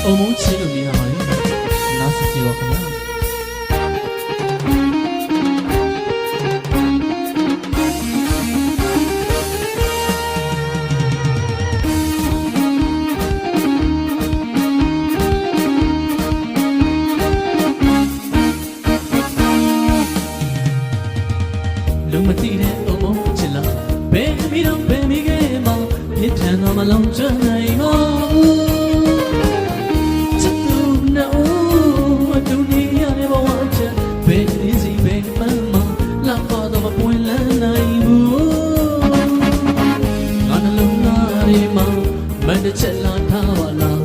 အုံမုန်းချီလို့မြင်ရပါတယ်နားစကြည့်ပါခင်ဗျာလူမသိတဲ့အုံမုန်းချစ်လားဘယ်မိတော့ဘယ်မိခဲ့မှာမြစ်ထန်တော့မလုံးကျွမ်းနိုင်ပါဘူးမချက်လာထားပါလား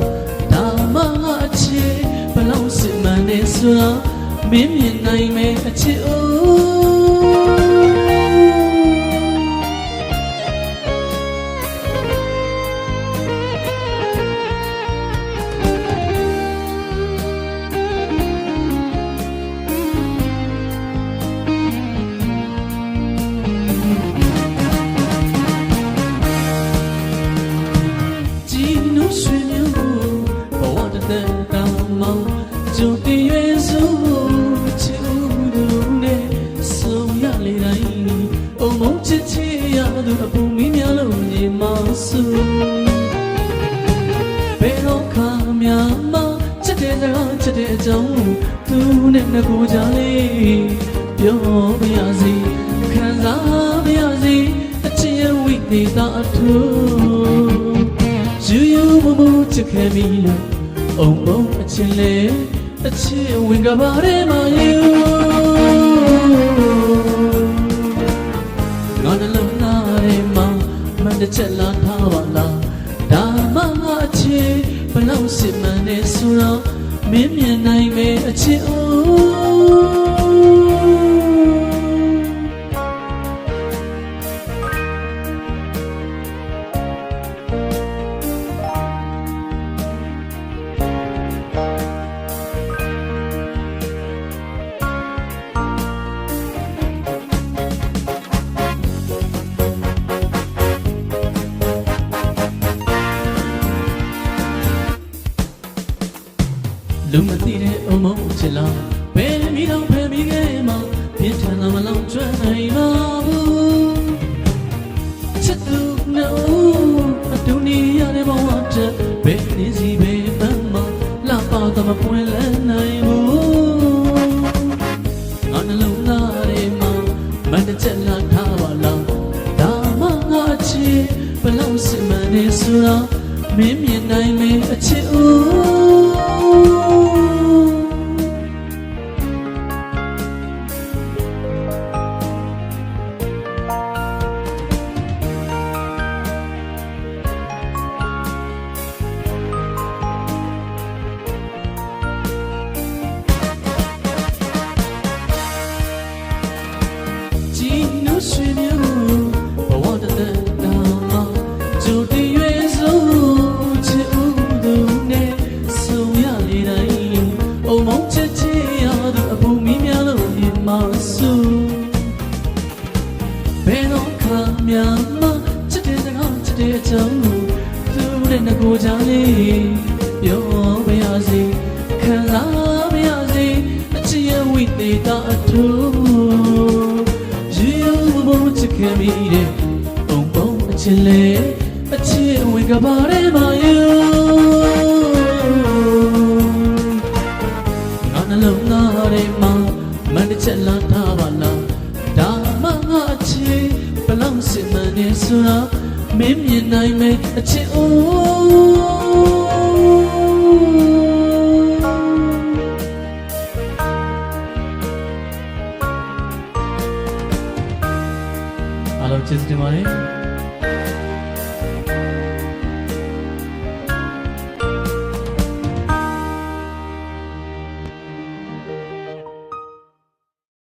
ဒါမှအချစ်ဘလောက်စစ်မှန်နေဆိုတာမင်းမြင်နိုင်မယ်အချစ်အို就地约束，就路呢，手呀里来，哦梦之起呀，都不明了路也马苏。别老看面嘛，这点子啦，这点走，都那国家里，有不要紧，看啥不要紧，只有为你打土，只有我们只看米了，哦梦起来。အချစ်ဝင်ကပါရဲမယူငါနှလုံးသားထဲမှာမန်တစ်ချက်လာထားပါလားဒါမှငါအချစ်ဘလောက်စစ်မှန်နေဆိုတော့မင်းမြင်နိုင်မယ်အချစ်အိုလူမသိတဲ့အုံမုန်းချစ်လားဘယ်မိတော့ဘယ်မိခဲ့မှာပြင်းထန်လာမလောက်ကျွမ်းနိုင်ပါဘူးချစ်သူနဲ့အတူနေရတဲ့ဘဝတဲ့ဘယ်နည်းစီဘယ်မှမလာပါတော့မပွင့်လန်းနိုင်ဘူးငါနှလုံးသားထဲမှာမန်တစ်ချက်လာထားပါလားဒါမှငါချစ်ဘလောက်စစ်မှန်နေဆိုတော့မင်းမြင်နိုင်မယ်အချစ်ဦးဆွေမျိုးဘဝတသက်တာမှာကြိုတည်ရွယ်ဆုံးချစ်ဦးသူနဲ့ဆုံရလေတိုင်းအုံမုန်းချက်ချစ်ရသူအပူမီးများလို့ဒီမှာစုဘယ်တော့ခါများမှချစ်တဲ့စကားချစ်တဲ့အကြောင်းသူနဲ့ငကိုချလေးပြောပါရစေခံစားပါရစေအချစ်ရဲ့ဝိသေသအထူးချစ်ခင်မိတဲ့ပုံပုံအချစ်လေအချစ်ဝင်ကပါရဲမယူငါနှလုံးသားထဲမှာမန်တစ်ချက်လာထားပါလားဒါမှငါအချစ်ဘလောက်စစ်မှန်နေဆိုတာမင်းမြင်နိုင်မယ်အချစ်အိုးကျေးဇူးတင်ပါတယ်